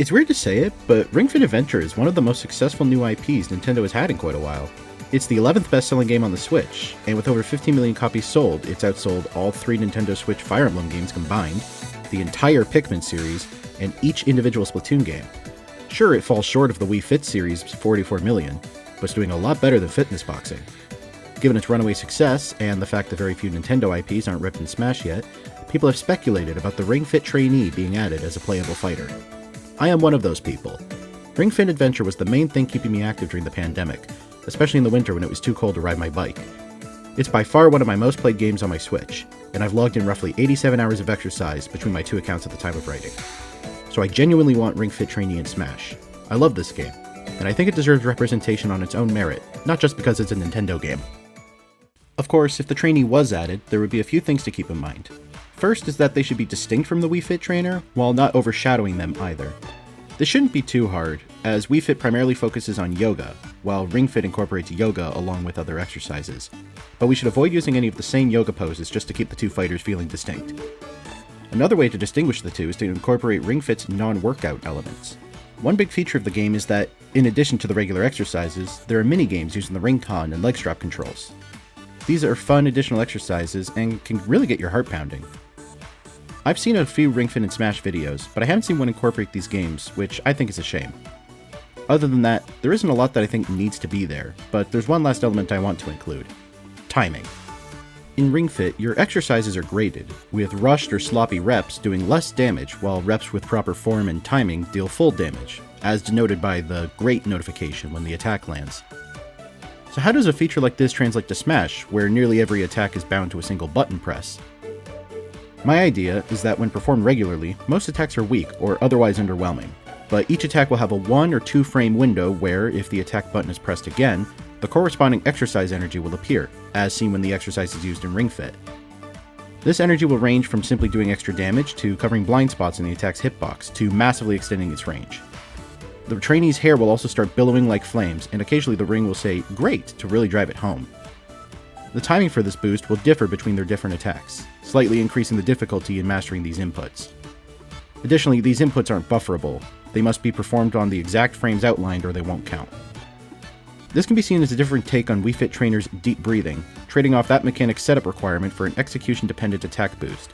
It's weird to say it, but Ring Fit Adventure is one of the most successful new IPs Nintendo has had in quite a while. It's the 11th best-selling game on the Switch, and with over 15 million copies sold, it's outsold all 3 Nintendo Switch Fire Emblem games combined, the entire Pikmin series, and each individual Splatoon game. Sure, it falls short of the Wii Fit series' 44 million, but it's doing a lot better than fitness boxing. Given its runaway success, and the fact that very few Nintendo IPs aren't ripped in Smash yet, people have speculated about the Ring Fit Trainee being added as a playable fighter. I am one of those people. Ring Fit Adventure was the main thing keeping me active during the pandemic, especially in the winter when it was too cold to ride my bike. It's by far one of my most played games on my Switch, and I've logged in roughly 87 hours of exercise between my 2 accounts at the time of writing. So I genuinely want Ring Fit Trainee in Smash. I love this game, and I think it deserves representation on its own merit, not just because it's a Nintendo game. Of course, if the trainee was added, there would be a few things to keep in mind. First is that they should be distinct from the Wii Fit trainer, while not overshadowing them either. This shouldn't be too hard, as Wii Fit primarily focuses on yoga, while Ring Fit incorporates yoga along with other exercises. But we should avoid using any of the same yoga poses just to keep the two fighters feeling distinct. Another way to distinguish the two is to incorporate Ring Fit's non-workout elements. One big feature of the game is that, in addition to the regular exercises, there are mini-games using the ring con and leg strap controls. These are fun additional exercises and can really get your heart pounding. I've seen a few Ring Fit and Smash videos, but I haven't seen one incorporate these games, which I think is a shame. Other than that, there isn't a lot that I think needs to be there, but there's one last element I want to include. Timing. In Ring Fit, your exercises are graded, with rushed or sloppy reps doing less damage, while reps with proper form and timing deal full damage, as denoted by the great notification when the attack lands. So how does a feature like this translate to Smash, where nearly every attack is bound to a single button press? My idea is that when performed regularly, most attacks are weak or otherwise underwhelming, but each attack will have a 1 or 2 frame window where, if the attack button is pressed again, the corresponding exercise energy will appear, as seen when the exercise is used in Ring Fit. This energy will range from simply doing extra damage to covering blind spots in the attack's hitbox to massively extending its range. The trainee's hair will also start billowing like flames, and occasionally the ring will say, "Great," to really drive it home. The timing for this boost will differ between their different attacks, slightly increasing the difficulty in mastering these inputs. Additionally, these inputs aren't bufferable. They must be performed on the exact frames outlined or they won't count. This can be seen as a different take on Wii Fit Trainer's deep breathing, trading off that mechanic's setup requirement for an execution-dependent attack boost.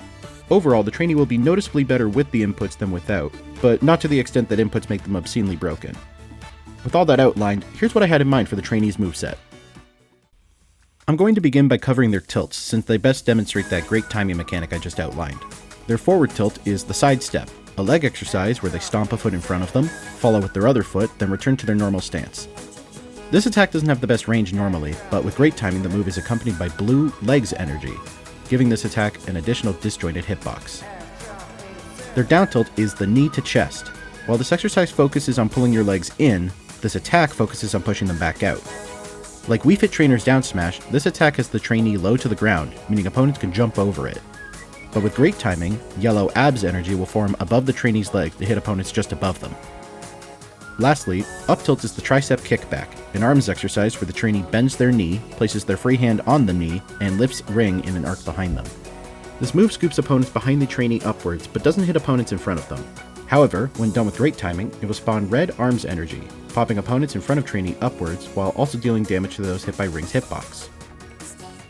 Overall, the trainee will be noticeably better with the inputs than without, but not to the extent that inputs make them obscenely broken. With all that outlined, here's what I had in mind for the trainee's moveset. I'm going to begin by covering their tilts, since they best demonstrate that great timing mechanic I just outlined. Their forward tilt is the side step, a leg exercise where they stomp a foot in front of them, follow with their other foot, then return to their normal stance. This attack doesn't have the best range normally, but with great timing the move is accompanied by blue legs energy, giving this attack an additional disjointed hitbox. Their down tilt is the knee to chest. While this exercise focuses on pulling your legs in, this attack focuses on pushing them back out. Like Wii Fit Trainer's down smash, this attack has the trainee low to the ground, meaning opponents can jump over it. But with great timing, yellow abs energy will form above the trainee's leg to hit opponents just above them. Lastly, up tilt is the tricep kickback, an arms exercise where the trainee bends their knee, places their free hand on the knee, and lifts ring in an arc behind them. This move scoops opponents behind the trainee upwards, but doesn't hit opponents in front of them. However, when done with great timing, it will spawn red arms energy, popping opponents in front of trainee upwards while also dealing damage to those hit by ring's hitbox.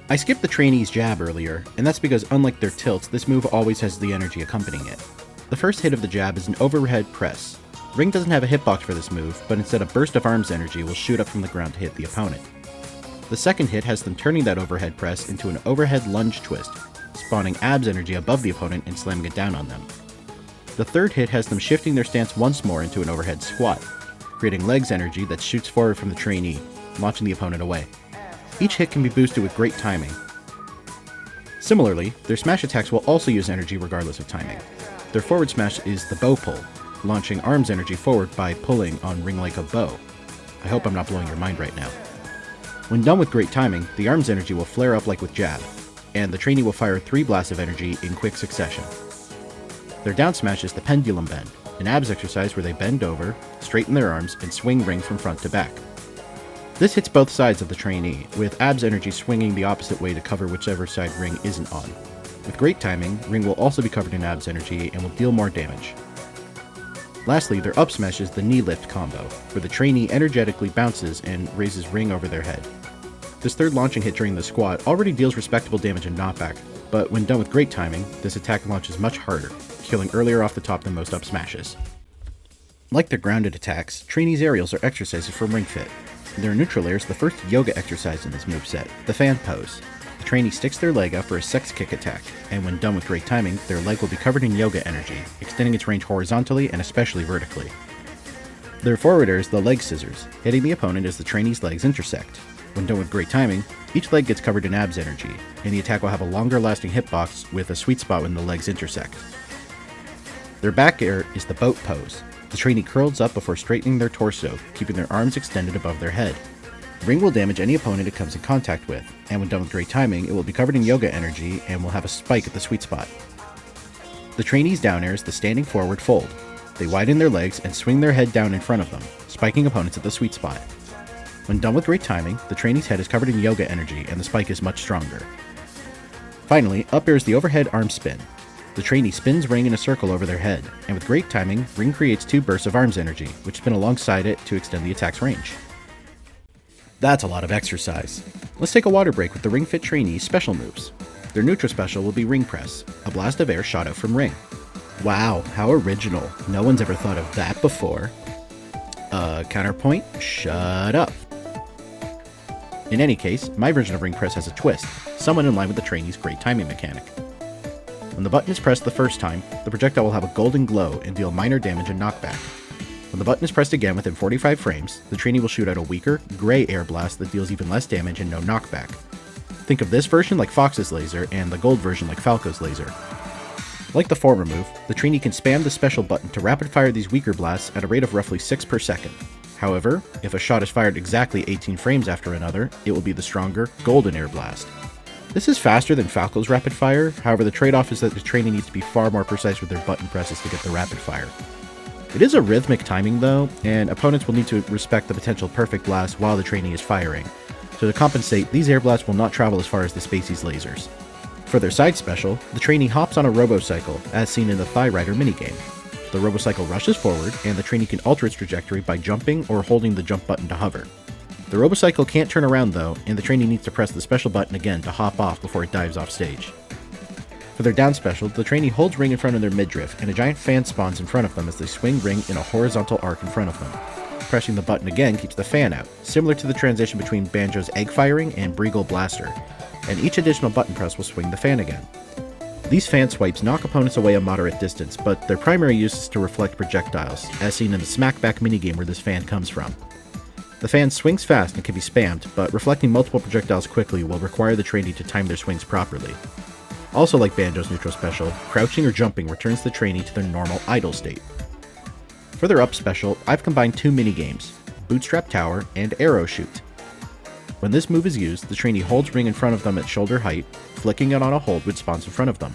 I skipped the trainee's jab earlier, and that's because unlike their tilts, this move always has the energy accompanying it. The first hit of the jab is an overhead press. Ring doesn't have a hitbox for this move, but instead a burst of arms energy will shoot up from the ground to hit the opponent. The second hit has them turning that overhead press into an overhead lunge twist, spawning abs energy above the opponent and slamming it down on them. The third hit has them shifting their stance once more into an overhead squat, creating legs energy that shoots forward from the trainee, launching the opponent away. Each hit can be boosted with great timing. Similarly, their smash attacks will also use energy regardless of timing. Their forward smash is the bow pull, launching arms energy forward by pulling on ring like a bow. I hope I'm not blowing your mind right now. When done with great timing, the arms energy will flare up like with jab, and the trainee will fire 3 blasts of energy in quick succession. Their down smash is the pendulum bend, an abs exercise where they bend over, straighten their arms, and swing ring from front to back. This hits both sides of the trainee, with abs energy swinging the opposite way to cover whichever side ring isn't on. With great timing, ring will also be covered in abs energy and will deal more damage. Lastly, their up smash is the knee lift combo, where the trainee energetically bounces and raises ring over their head. This third launching hit during the squat already deals respectable damage and knockback, but when done with great timing, this attack launches much harder, killing earlier off the top than most up smashes. Like their grounded attacks, Trainee's aerials are exercises from Ring Fit. Their neutral air is the first yoga exercise in this moveset, the fan pose. The trainee sticks their leg out for a sex kick attack, and when done with great timing, their leg will be covered in yoga energy, extending its range horizontally and especially vertically. Their forward air is the leg scissors, hitting the opponent as the trainee's legs intersect. When done with great timing, each leg gets covered in abs energy, and the attack will have a longer lasting hitbox with a sweet spot when the legs intersect. Their back air is the boat pose. The trainee curls up before straightening their torso, keeping their arms extended above their head. Ring will damage any opponent it comes in contact with, and when done with great timing, it will be covered in yoga energy and will have a spike at the sweet spot. The trainee's down air is the standing forward fold. They widen their legs and swing their head down in front of them, spiking opponents at the sweet spot. When done with great timing, the trainee's head is covered in yoga energy and the spike is much stronger. Finally, up air is the overhead arm spin. The trainee spins ring in a circle over their head, and with great timing, ring creates 2 bursts of arms energy, which spin alongside it to extend the attack's range. That's a lot of exercise. Let's take a water break with the Ring Fit Trainee's special moves. Their neutral special will be Ring Press, a blast of air shot out from ring. Wow, how original. No one's ever thought of that before. Counterpoint, shut up. In any case, my version of Ring Press has a twist, somewhat in line with the trainee's great timing mechanic. When the button is pressed the first time, the projectile will have a golden glow and deal minor damage and knockback. When the button is pressed again within 45 frames, the trainee will shoot out a weaker, gray air blast that deals even less damage and no knockback. Think of this version like Fox's laser and the gold version like Falco's laser. Like the former move, the trainee can spam the special button to rapid fire these weaker blasts at a rate of roughly 6 per second. However, if a shot is fired exactly 18 frames after another, it will be the stronger, golden air blast. This is faster than Falco's rapid fire, however the trade-off is that the trainee needs to be far more precise with their button presses to get the rapid fire. It is a rhythmic timing though, and opponents will need to respect the potential perfect blast while the trainee is firing. So to compensate, these air blasts will not travel as far as the Spacey's lasers. For their side special, the trainee hops on a robocycle, as seen in the Thigh Rider minigame. The robocycle rushes forward, and the trainee can alter its trajectory by jumping or holding the jump button to hover. The robocycle can't turn around though, and the trainee needs to press the special button again to hop off before it dives off stage. For their down special, the trainee holds ring in front of their midriff, and a giant fan spawns in front of them as they swing ring in a horizontal arc in front of them. Pressing the button again keeps the fan out, similar to the transition between Banjo's egg firing and Breagle Blaster, and each additional button press will swing the fan again. These fan swipes knock opponents away a moderate distance, but their primary use is to reflect projectiles, as seen in the Smackback minigame where this fan comes from. The fan swings fast and can be spammed, but reflecting multiple projectiles quickly will require the trainee to time their swings properly. Also like Banjo's neutral special, crouching or jumping returns the trainee to their normal idle state. For their up special, I've combined 2 minigames, Bootstrap Tower and Arrow Shoot. When this move is used, the trainee holds ring in front of them at shoulder height, flicking it on a hold which spawns in front of them.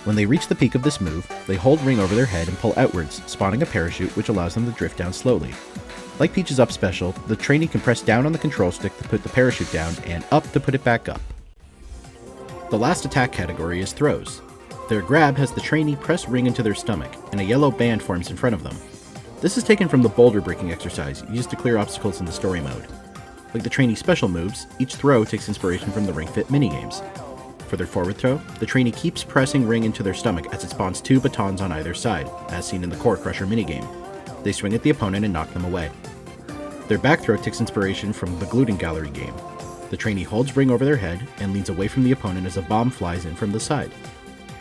When they reach the peak of this move, they hold ring over their head and pull outwards, spawning a parachute which allows them to drift down slowly. Like Peach's up special, the trainee can press down on the control stick to put the parachute down and up to put it back up. The last attack category is throws. Their grab has the trainee press ring into their stomach, and a yellow band forms in front of them. This is taken from the boulder breaking exercise used to clear obstacles in the story mode. Like the trainee special moves, each throw takes inspiration from the Ring Fit minigames. For their forward throw, the trainee keeps pressing ring into their stomach as it spawns 2 batons on either side, as seen in the Core Crusher minigame. They swing at the opponent and knock them away. Their back throw takes inspiration from the Gluten Gallery game. The trainee holds ring over their head and leans away from the opponent as a bomb flies in from the side.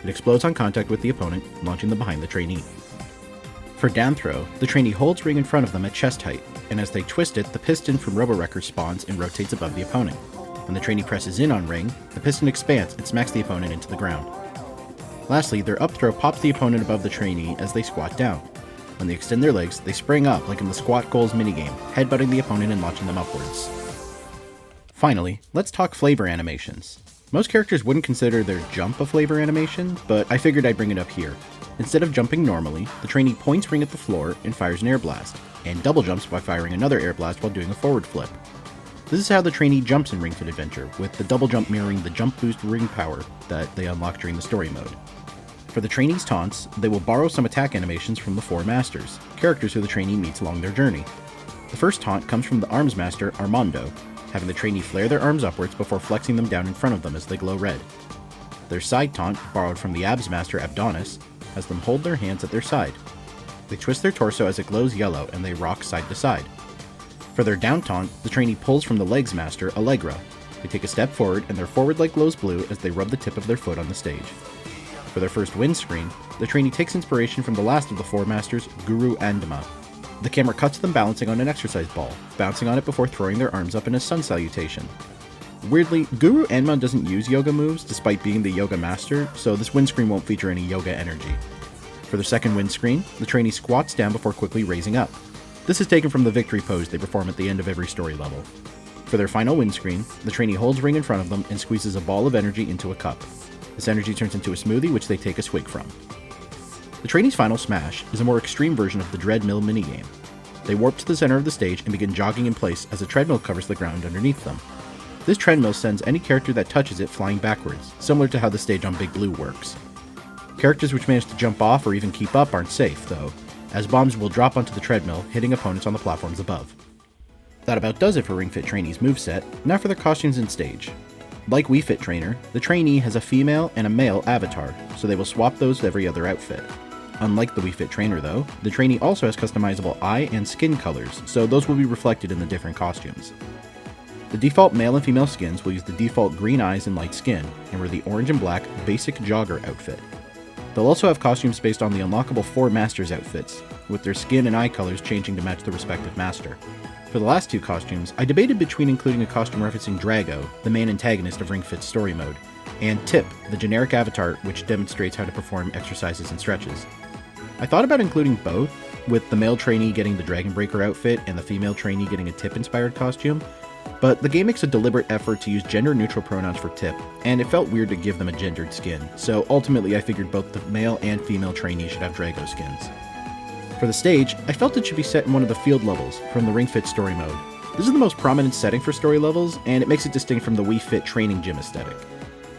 It explodes on contact with the opponent, launching them behind the trainee. For down throw, the trainee holds ring in front of them at chest height, and as they twist it, the piston from Robo-Wrecker spawns and rotates above the opponent. When the trainee presses in on ring, the piston expands and smacks the opponent into the ground. Lastly, their up throw pops the opponent above the trainee as they squat down. When they extend their legs, they spring up like in the Squat Goals minigame, headbutting the opponent and launching them upwards. Finally, let's talk Flavour Animations. Most characters wouldn't consider their jump a Flavour animation, but I figured I'd bring it up here. Instead of jumping normally, the trainee points ring at the floor and fires an air blast, and double jumps by firing another air blast while doing a forward flip. This is how the trainee jumps in Ring Fit Adventure, with the double jump mirroring the jump boost ring power that they unlock during the story mode. For the Trainee's taunts, they will borrow some attack animations from the four masters, characters who the Trainee meets along their journey. The first taunt comes from the arms master Armando, having the Trainee flare their arms upwards before flexing them down in front of them as they glow red. Their side taunt, borrowed from the abs master Abdonis, has them hold their hands at their side. They twist their torso as it glows yellow and they rock side to side. For their down taunt, the Trainee pulls from the legs master Allegra. They take a step forward and their forward leg glows blue as they rub the tip of their foot on the stage. For their first win screen, the Trainee takes inspiration from the last of the four masters, Guru Andama. The camera cuts them balancing on an exercise ball, bouncing on it before throwing their arms up in a sun salutation. Weirdly, Guru Andama doesn't use yoga moves despite being the yoga master, so this win screen won't feature any yoga energy. For their second win screen, the Trainee squats down before quickly raising up. This is taken from the victory pose they perform at the end of every story level. For their final win screen, the Trainee holds Ring in front of them and squeezes a ball of energy into a cup. This energy turns into a smoothie which they take a swig from. The Trainee's final smash is a more extreme version of the Dreadmill minigame. They warp to the center of the stage and begin jogging in place as a treadmill covers the ground underneath them. This treadmill sends any character that touches it flying backwards, similar to how the stage on Big Blue works. Characters which manage to jump off or even keep up aren't safe, though, as bombs will drop onto the treadmill, hitting opponents on the platforms above. That about does it for Ring Fit Trainee's moveset. Now for their costumes and stage. Like Wii Fit Trainer, the Trainee has a female and a male avatar, so they will swap those with every other outfit. Unlike the Wii Fit Trainer though, the Trainee also has customizable eye and skin colors, so those will be reflected in the different costumes. The default male and female skins will use the default green eyes and light skin, and wear the orange and black basic jogger outfit. They'll also have costumes based on the unlockable four masters outfits, with their skin and eye colors changing to match the respective master. For the last two costumes, I debated between including a costume referencing Drago, the main antagonist of Ring Fit's story mode, and Tip, the generic avatar which demonstrates how to perform exercises and stretches. I thought about including both, with the male Trainee getting the Dragon Breaker outfit and the female Trainee getting a Tip-inspired costume, but the game makes a deliberate effort to use gender-neutral pronouns for Tip, and it felt weird to give them a gendered skin, so ultimately I figured both the male and female Trainee should have Drago skins. For the stage, I felt it should be set in one of the field levels from the Ring Fit story mode. This is the most prominent setting for story levels, and it makes it distinct from the Wii Fit training gym aesthetic.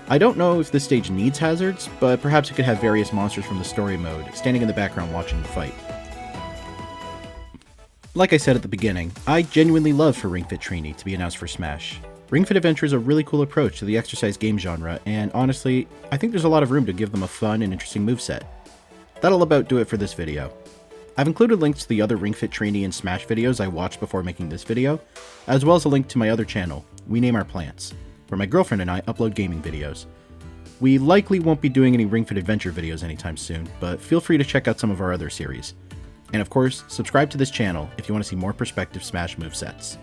I don't know if this stage needs hazards, but perhaps it could have various monsters from the story mode standing in the background watching the fight. Like I said at the beginning, I genuinely love for Ring Fit Trainee to be announced for Smash. Ring Fit Adventure is a really cool approach to the exercise game genre, and honestly, I think there's a lot of room to give them a fun and interesting moveset. That'll about do it for this video. I've included links to the other Ring Fit Trainee and Smash videos I watched before making this video, as well as a link to my other channel, We Name Our Plants, where my girlfriend and I upload gaming videos. We likely won't be doing any Ring Fit Adventure videos anytime soon, but feel free to check out some of our other series. And of course, subscribe to this channel if you want to see more Prospective Smash movesets.